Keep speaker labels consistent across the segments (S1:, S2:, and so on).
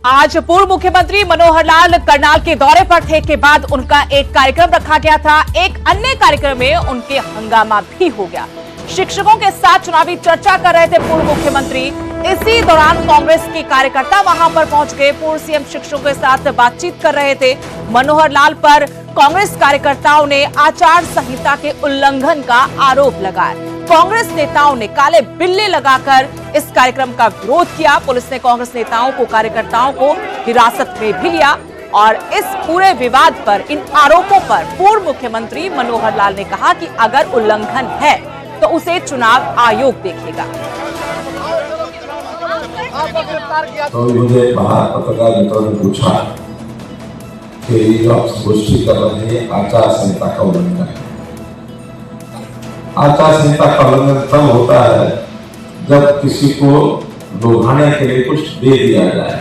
S1: आज पूर्व मुख्यमंत्री मनोहर लाल करनाल के दौरे पर थे के बाद उनका एक कार्यक्रम रखा गया था। एक अन्य कार्यक्रम में उनके हंगामा भी हो गया। शिक्षकों के साथ चुनावी चर्चा कर रहे थे पूर्व मुख्यमंत्री। इसी दौरान कांग्रेस के कार्यकर्ता वहां पर पहुंच गए। पूर्व सीएम शिक्षकों के साथ बातचीत कर रहे थे। मनोहर लाल पर कांग्रेस कार्यकर्ताओं ने आचार संहिता के उल्लंघन का आरोप लगाया। कांग्रेस नेताओं ने काले बिल्ले लगाकर इस कार्यक्रम का विरोध किया। पुलिस ने कांग्रेस नेताओं को, कार्यकर्ताओं को हिरासत में भी लिया और इस पूरे विवाद पर, इन आरोपों पर पूर्व मुख्यमंत्री मनोहर लाल ने कहा कि अगर उल्लंघन है तो उसे चुनाव आयोग देखेगा।
S2: तो मुझे बाहर पत्रकार मित्रों ने पूछा कि जो आप गोष्ठी कर रहे हैं आचार संहिता का उल्लंघन है। आचार संहिता का उल्लंघन तब होता है जब किसी को लुभाने के लिए कुछ दे दिया जाए।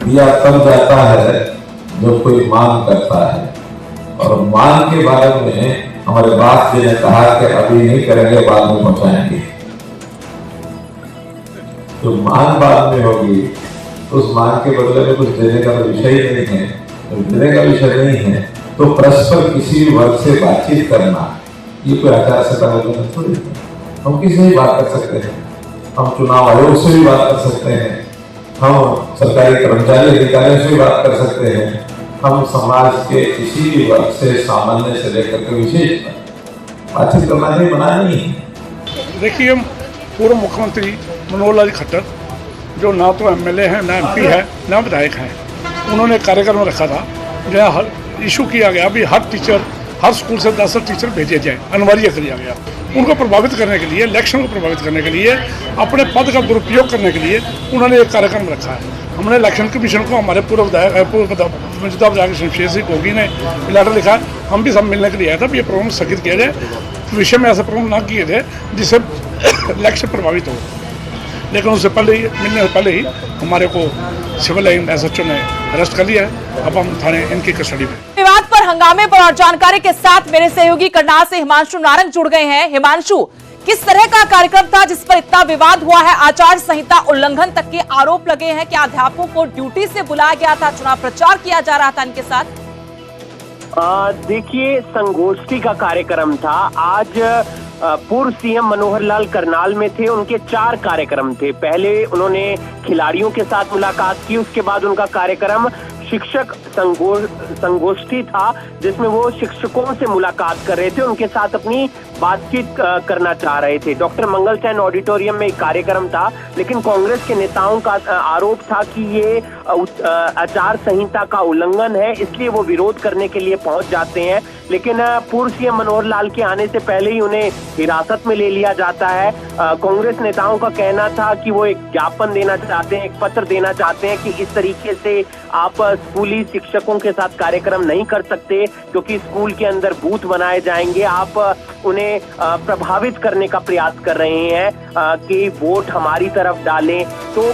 S2: दिया तब जाता है जब कोई मांग करता है, और मांग के बारे में हमारे बाप जी ने कहा कि अभी नहीं करेंगे, बाद में पहुंचाएंगे। तो मांग बाद में होगी, उस मांग के बदले में कुछ देने का विषय ही नहीं है। तो देने का विषय नहीं है तो परस्पर किसी भी वर्ग से बातचीत करना ये कोई आचार संहिता उल्लंघन थोड़ी है। हम किसी से भी बात कर सकते हैं, हम चुनाव आयोग से भी बात कर सकते हैं, हम सरकारी कर्मचारी अधिकारियों से भी बात कर सकते हैं, हम समाज के किसी भी वर्ग से, सामान्य से लेकर के विशेष बातचीत करना नहीं, मना नहीं है।
S3: देखिए, पूर्व मुख्यमंत्री मनोहर लाल खट्टर जो ना तो एमएलए हैं, ना एमपी है, ना विधायक हैं, उन्होंने कार्यक्रम रखा था जहाँ इशू किया गया भी हर टीचर, हर स्कूल से 10 टीचर भेजे जाए, अनिवार्य किया गया। उनको प्रभावित करने के लिए, इलेक्शन को प्रभावित करने के लिए, अपने पद का दुरुपयोग करने के लिए उन्होंने एक कार्यक्रम रखा है। हमने इलेक्शन कमीशन को, हमारे पूर्व मौजूदा विधायक शमशेर सिंह गोगी ने लेटर लिखा है। हम भी सब मिलने के लिए आए थे, ये प्रोग्राम स्थगित किया जाए, विषय में ऐसे प्रोग्राम ना किए थे जिससे इलेक्शन प्रभावित हो। लेकिन उससे पहले ही, मिलने से पहले ही हमारे को सिविल लाइन एसएचओ ने अरेस्ट कर लिया है। अब हम थाने इनकी कस्टडी में।
S1: विवाद पर, हंगामे पर और जानकारी के साथ मेरे सहयोगी करनाल से हिमांशु नारंग जुड़ गए हैं। हिमांशु, किस तरह का कार्यक्रम था जिस पर इतना विवाद हुआ है? आचार संहिता उल्लंघन तक के आरोप लगे हैं। क्या अध्यापकों को ड्यूटी से बुलाया गया था? चुनाव प्रचार किया जा रहा था इनके साथ?
S4: देखिए, संगोष्ठी का कार्यक्रम था। आज पूर्व सीएम मनोहर लाल करनाल में थे। उनके 4 कार्यक्रम थे। पहले उन्होंने खिलाड़ियों के साथ मुलाकात की, उसके बाद उनका कार्यक्रम शिक्षक संगोष्ठी था जिसमें वो शिक्षकों से मुलाकात कर रहे थे, उनके साथ अपनी बातचीत करना चाह रहे थे। डॉक्टर मंगल चैन ऑडिटोरियम में एक कार्यक्रम था, लेकिन कांग्रेस के नेताओं का आरोप था कि ये आचार संहिता का उल्लंघन है, इसलिए वो विरोध करने के लिए पहुंच जाते हैं। लेकिन पूर्व सीएम मनोहर लाल के आने से पहले ही उन्हें हिरासत में ले लिया जाता है। कांग्रेस नेताओं का कहना था कि वो एक ज्ञापन देना चाहते हैं, एक पत्र देना चाहते हैं कि इस तरीके से आप स्कूली शिक्षकों के साथ कार्यक्रम नहीं कर सकते, क्योंकि स्कूल के अंदर बूथ बनाए जाएंगे। आप उन्हें प्रभावित करने का प्रयास कर रहे हैं कि वोट हमारी तरफ डालें। तो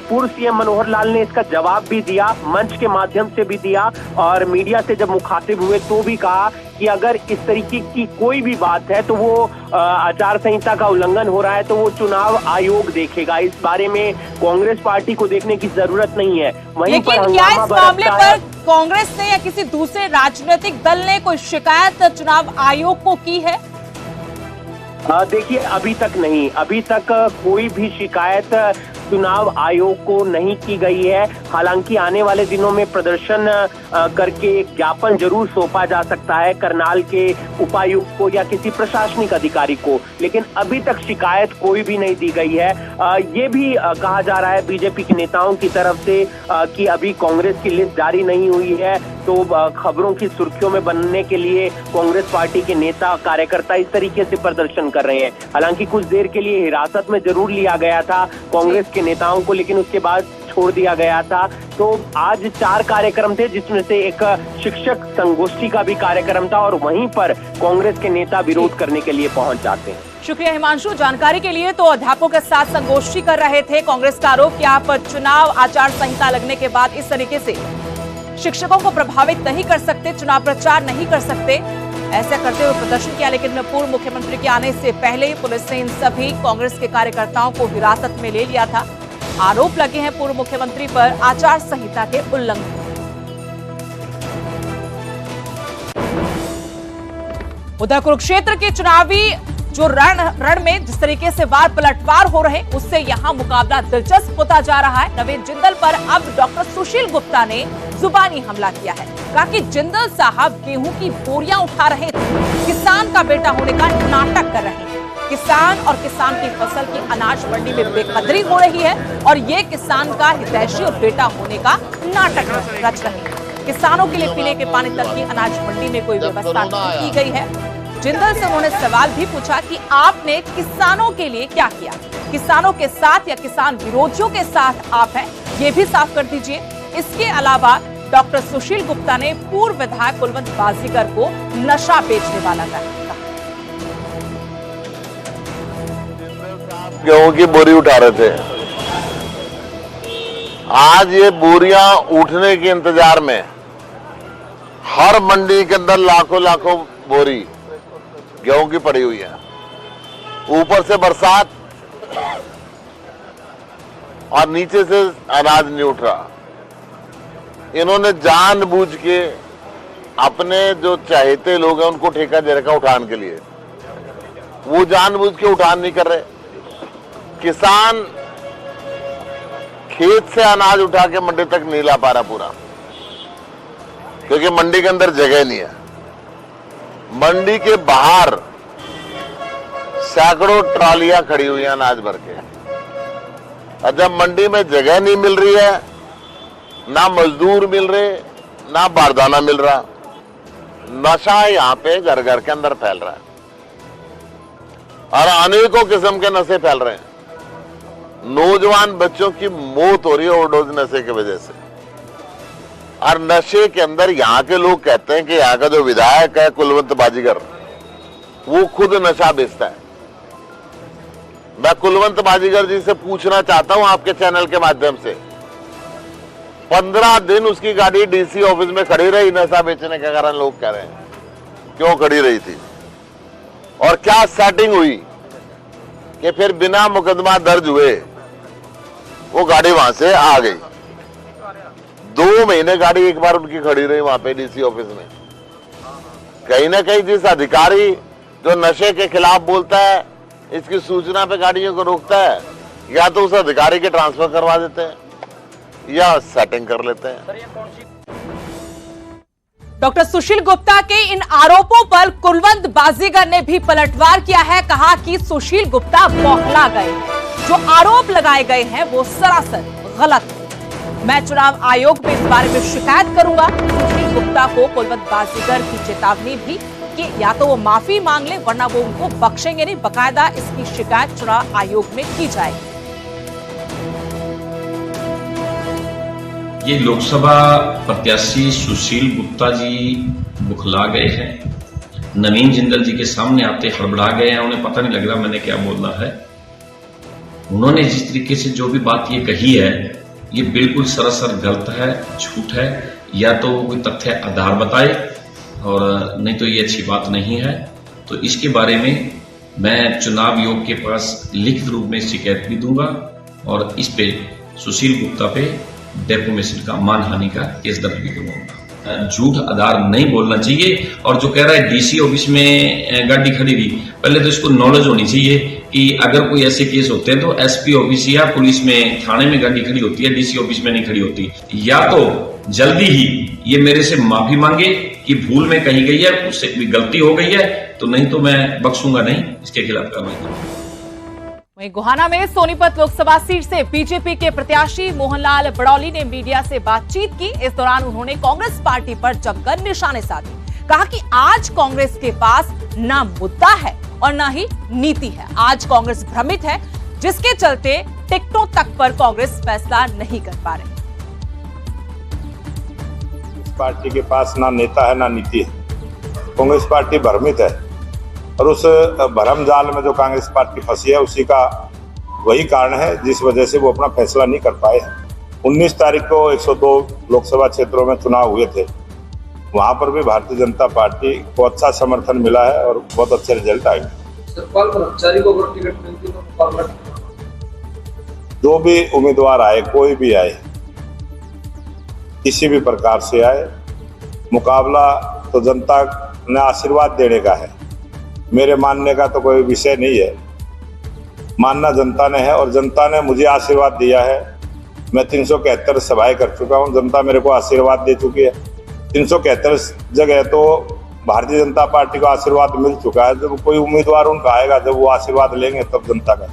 S4: पूर्व सीएम मनोहर लाल ने इसका जवाब भी दिया, मंच के माध्यम से भी दिया, और मीडिया से जब मुखातिब हुए तो भी कहा कि अगर इस तरीके की कोई भी बात है तो वो आचार संहिता का उल्लंघन हो रहा है तो वो चुनाव आयोग देखेगा। इस बारे में कांग्रेस पार्टी को देखने की जरूरत नहीं है। वहीं पर
S1: क्या इस मामले पर कांग्रेस ने या किसी दूसरे राजनीतिक दल ने कोई शिकायत चुनाव आयोग को की है?
S4: देखिए, अभी तक नहीं, अभी तक कोई भी शिकायत चुनाव आयोग को नहीं की गई है। हालांकि आने वाले दिनों में प्रदर्शन करके एक ज्ञापन जरूर सौंपा जा सकता है करनाल के उपायुक्त को या किसी प्रशासनिक अधिकारी को, लेकिन अभी तक शिकायत कोई भी नहीं दी गई है। ये भी कहा जा रहा है बीजेपी के नेताओं की तरफ से कि अभी कांग्रेस की लिस्ट जारी नहीं हुई है, तो खबरों की सुर्खियों में बनने के लिए कांग्रेस पार्टी के नेता, कार्यकर्ता इस तरीके से प्रदर्शन कर रहे हैं। हालांकि कुछ देर के लिए हिरासत में जरूर लिया गया था कांग्रेस के नेताओं को, लेकिन उसके बाद छोड़ दिया गया था। तो आज 4 कार्यक्रम थे, जिसमें से एक शिक्षक संगोष्ठी का भी कार्यक्रम था, और वहीं पर कांग्रेस के नेता विरोध करने के लिए पहुंच जाते हैं।
S1: शुक्रिया हिमांशु जानकारी के लिए। तो अध्यापकों के साथ संगोष्ठी कर रहे थे। कांग्रेस का आरोप कि आप चुनाव आचार संहिता लगने के बाद इस तरीके से शिक्षकों को प्रभावित नहीं कर सकते, चुनाव प्रचार नहीं कर सकते, ऐसा करते हुए प्रदर्शन किया। लेकिन पूर्व मुख्यमंत्री के आने से पहले ही पुलिस ने इन सभी कांग्रेस के कार्यकर्ताओं को हिरासत में ले लिया था। आरोप लगे हैं पूर्व मुख्यमंत्री पर आचार संहिता के उल्लंघन। उधर कुरुक्षेत्र के चुनावी जो रण में जिस तरीके से वार पलटवार हो रहे, उससे यहां मुकाबला दिलचस्प होता जा रहा है। नवीन जिंदल पर अब डॉक्टर सुशील गुप्ता ने जुबानी हमला किया है। कहा कि जिंदल साहब गेहूं की बोरियां उठा रहे थे, किसान का बेटा होने का नाटक कर रहे हैं। किसान और किसान की फसल की अनाज मंडी में बेकदरी हो रही है और ये किसान का हितैषी और बेटा होने का नाटक रच रहे हैं। किसानों के लिए पीने के पानी तक की अनाज मंडी में कोई व्यवस्था नहीं की गई है। जिंदल से उन्होंने सवाल भी पूछा कि आपने किसानों के लिए क्या किया, किसानों के साथ या किसान विरोधियों के साथ आप हैं, ये भी साफ कर दीजिए। इसके अलावा डॉक्टर सुशील गुप्ता ने पूर्व विधायक कुलवंत बाजीगर को नशा बेचने वाला कहा।
S5: गेहूं की बोरी उठा रहे थे, आज ये बोरियां उठने के इंतजार में हर मंडी के अंदर लाखों लाखों बोरी गेहूं की पड़ी हुई है। ऊपर से बरसात और नीचे से अनाज नहीं उठ रहा। इन्होंने जानबूझ के अपने जो चाहते लोग हैं उनको ठेका दे रखा उठान के लिए, वो जानबूझ के उठान नहीं कर रहे। किसान खेत से अनाज उठा के मंडी तक नहीं ला पा रहा पूरा, क्योंकि मंडी के अंदर जगह नहीं है। मंडी के बाहर सैकड़ों ट्रालियां खड़ी हुई हैं अनाज भर के, और जब मंडी में जगह नहीं मिल रही है, ना मजदूर मिल रहे, ना बारदाना मिल रहा, नशा यहाँ पे घर घर के अंदर फैल रहा है और अनेकों किस्म के नशे फैल रहे हैं। नौजवान बच्चों की मौत हो रही है ओवरडोज नशे की वजह से। और नशे के अंदर यहाँ के लोग कहते हैं कि यहाँ का जो विधायक है कुलवंत बाजीगर, वो खुद नशा बेचता है। मैं कुलवंत बाजीगर जी से पूछना चाहता हूं आपके चैनल के माध्यम से, 15 दिन उसकी गाड़ी डीसी ऑफिस में खड़ी रही नशा बेचने के कारण। लोग कह रहे हैं क्यों खड़ी रही थी और क्या सेटिंग हुई कि फिर बिना मुकदमा दर्ज हुए वो गाड़ी वहां से आ गई। 2 महीने गाड़ी एक बार उनकी खड़ी रही वहां पे डीसी ऑफिस में। कहीं ना कहीं जिस अधिकारी जो नशे के खिलाफ बोलता है, इसकी सूचना पे गाड़ियों को रोकता है, या तो उस अधिकारी के ट्रांसफर करवा देते हैं या सेटिंग कर लेते हैं।
S1: डॉक्टर सुशील गुप्ता के इन आरोपों पर कुलवंत बाजीगर ने भी पलटवार किया है। कहा कि सुशील गुप्ता बौखला गए, जो आरोप लगाए गए हैं वो सरासर गलत है। मैं चुनाव आयोग में इस बारे में शिकायत करूंगा। सुशील गुप्ता को कुलवंत बाजीगर की चेतावनी भी कि या तो वो माफी मांग ले, वरना वो उनको बख्शेंगे नहीं। बकायदा इसकी शिकायत चुनाव आयोग में की जाएगी।
S6: ये लोकसभा प्रत्याशी सुशील गुप्ता जी बुखला गए हैं, नवीन जिंदल जी के सामने आते हड़बड़ा गए हैं। उन्हें पता नहीं लग रहा मैंने क्या बोलना है। उन्होंने जिस तरीके से जो भी बात ये कही है, ये बिल्कुल सरासर गलत है, झूठ है। या तो वो कोई तथ्य आधार बताए और नहीं तो ये अच्छी बात नहीं है। तो इसके बारे में मैं चुनाव आयोग के पास लिखित रूप में शिकायत भी दूंगा और इस पे सुशील गुप्ता पे डेफोमेशन का, मानहानि का केस दर्ज भी करूंगा। झूठ आधार नहीं बोलना चाहिए। और जो कह रहा है डीसी ऑफिस में गाड़ी खड़ी रही, पहले तो इसको नॉलेज होनी चाहिए कि अगर कोई ऐसे केस होते हैं तो एसपी ऑफिस या पुलिस में, थाने में गाड़ी खड़ी होती है, डीसी ऑफिस में नहीं खड़ी होती। या तो जल्दी ही ये मेरे से माफी मांगे कि भूल में कही गई है, उससे भी गलती हो गई है, तो नहीं तो मैं बख्शूंगा नहीं, इसके खिलाफ कार्रवाई करूंगा।
S1: वहीं गोहाना में सोनीपत लोकसभा सीट से बीजेपी के प्रत्याशी मोहनलाल बड़ौली ने मीडिया से बातचीत की। इस दौरान उन्होंने कांग्रेस पार्टी पर जमकर निशाने साधे। कहा कि आज कांग्रेस के पास ना मुद्दा है और ना ही नीति है। आज कांग्रेस भ्रमित है, जिसके चलते टिकटों तक पर कांग्रेस फैसला नहीं कर पा रही।
S7: पार्टी के पास ना नेता है ना नीति है। कांग्रेस पार्टी भ्रमित है और उस भरम जाल में जो कांग्रेस पार्टी फंसी है, उसी का वही कारण है जिस वजह से वो अपना फैसला नहीं कर पाए हैं। 19 तारीख को 102 लोकसभा क्षेत्रों में चुनाव हुए थे, वहां पर भी भारतीय जनता पार्टी को अच्छा समर्थन मिला है और बहुत अच्छे रिजल्ट आए। जो भी उम्मीदवार आए, कोई भी आए, किसी भी प्रकार से आए, मुकाबला तो जनता ने आशीर्वाद देने का है। मेरे मानने का तो कोई विषय नहीं है, मानना जनता ने है और जनता ने मुझे आशीर्वाद दिया है। मैं 371 सभाएं कर चुका हूं, जनता मेरे को आशीर्वाद दे चुकी है। 371 जगह तो भारतीय जनता पार्टी को आशीर्वाद मिल चुका है। जब कोई उम्मीदवार उनका आएगा, जब वो आशीर्वाद लेंगे, तब जनता का